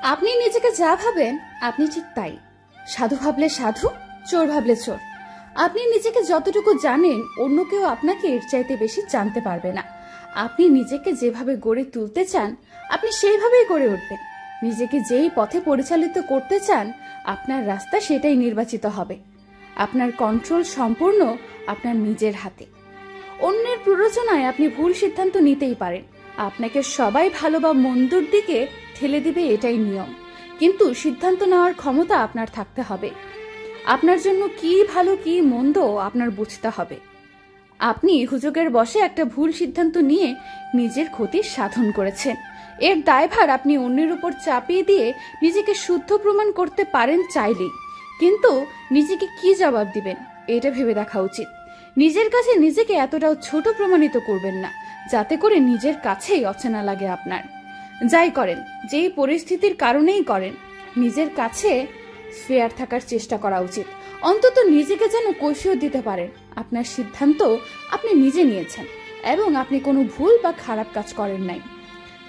আপনি নিজেকে যা ভাবেন আপনি ঠিক তাই। সাধু ভাবলে সাধু, চোর ভাবলে চোর। আপনি নিজেকে যতটুকু জানেন অন্য কেউ আপনাকে এর চাইতে বেশি জানতে পারবে না। আপনি নিজেকে যেভাবে গড়ে তুলতে চান আপনি সেইভাবেই গড়ে উঠবেন। নিজেকে যেই পথে পরিচালিত করতে চান আপনার রাস্তা সেটাই নির্বাচিত হবে। আপনার কন্ট্রোল সম্পূর্ণ আপনার নিজের হাতে। অন্যের প্ররোচনায় আপনি ভুল সিদ্ধান্ত নিতেই পারেন। আপনাকে সবাই ভালো বা মন্দর দিকে ঠেলে দিবে, এটাই নিয়ম। কিন্তু সিদ্ধান্ত নেওয়ার ক্ষমতা আপনার থাকতে হবে। আপনার জন্য কি ভালো কি মন্দ আপনার বুঝতে হবে। আপনি হুজুগের বশে একটা ভুল সিদ্ধান্ত নিয়ে নিজের ক্ষতি সাধন করেছেন। এর দায়ভার আপনি অন্যের উপর চাপিয়ে দিয়ে নিজেকে শুদ্ধ প্রমাণ করতে পারেন চাইলেই, কিন্তু নিজেকে কি জবাব দিবেন এটা ভেবে দেখা উচিত। নিজের কাছে নিজেকে এতটাও ছোট প্রমাণিত করবেন না যাতে করে নিজের কাছেই অচেনা লাগে আপনার। যাই করেন, যেই পরিস্থিতির কারণেই করেন, নিজের কাছে ফেয়ার থাকার চেষ্টা করা উচিত। অন্তত নিজেকে যেন কৈফিয়ত দিতে পারেন আপনার সিদ্ধান্ত আপনি নিজে নিয়েছেন এবং আপনি কোনো ভুল বা খারাপ কাজ করেন নাই।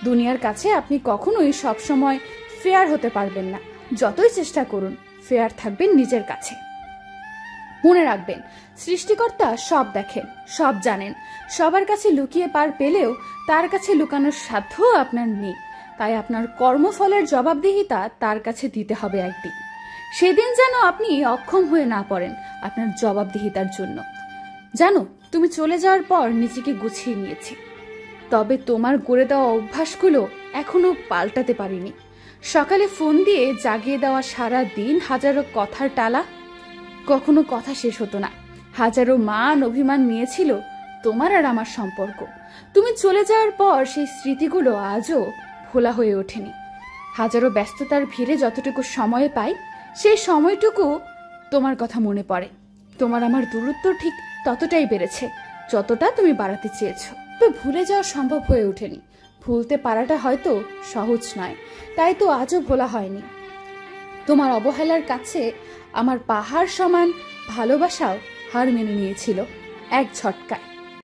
দুনিয়ার কাছে আপনি কখনোই সবসময় ফেয়ার হতে পারবেন না। যতই চেষ্টা করুন ফেয়ার থাকবেন নিজের কাছে। মনে রাখবেন, সৃষ্টিকর্তা সব দেখেন, সব জানেন। সবার কাছে লুকিয়ে পার পেলেও তার কাছে লুকানোর সাধ্য আপনার নেই। তাই আপনার কর্মফলের জবাবদিহিতা তার কাছে দিতে হবে একদিন। সেদিন যেন আপনি অক্ষম হয়ে না পড়েন আপনার জবাবদিহিতার জন্য। জানো, তুমি চলে যাওয়ার পর নিজেকে গুছিয়ে নিয়েছি, তবে তোমার গড়ে দেওয়া অভ্যাসগুলো এখনো পাল্টাতে পারিনি। সকালে ফোন দিয়ে জাগিয়ে দেওয়া সারা দিন হাজারো কথার টালা, কখনো কথা শেষ হতো না। হাজারো মান অভিমান নিয়েছিল তোমার আর আমার সম্পর্ক। তুমি চলে যাওয়ার পর সেই স্মৃতিগুলো আজও ভোলা হয়ে ওঠেনি। হাজারো ব্যস্ততার ভিড়ে যতটুকু সময় পাই সেই সময়টুকু তোমার কথা মনে পড়ে। তোমার আমার দূরত্ব ঠিক ততটাই বেড়েছে যতটা তুমি বাড়াতে চেয়েছো। তো ভুলে যাওয়া সম্ভব হয়ে ওঠেনি। ভুলতে পারাটা হয়তো সহজ নয়, তাই তো আজও ভোলা হয়নি। তোমার অবহেলার কাছে আমার পাহাড় সমান ভালোবাসাও হার মেনে নিয়েছিল এক ঝটকায়।